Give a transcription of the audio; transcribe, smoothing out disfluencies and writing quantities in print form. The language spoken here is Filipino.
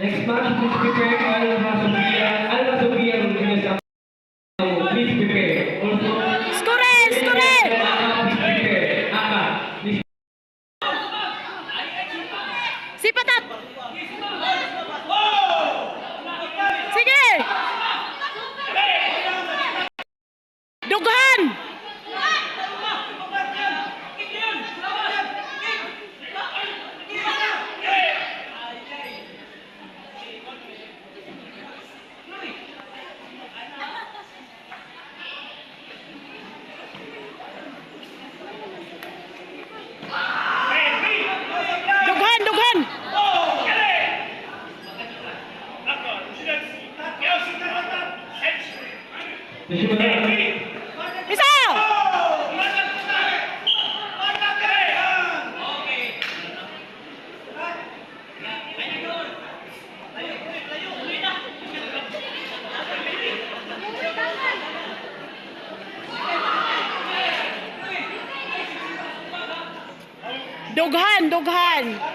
Next match, please prepare Alma Sofia Rodriguez. Please prepare. Also, Score! Score! please prepare. Please. Si Patat! Sige! Dughan! Dughan! Dughan! Isa! Dughan! Dughan!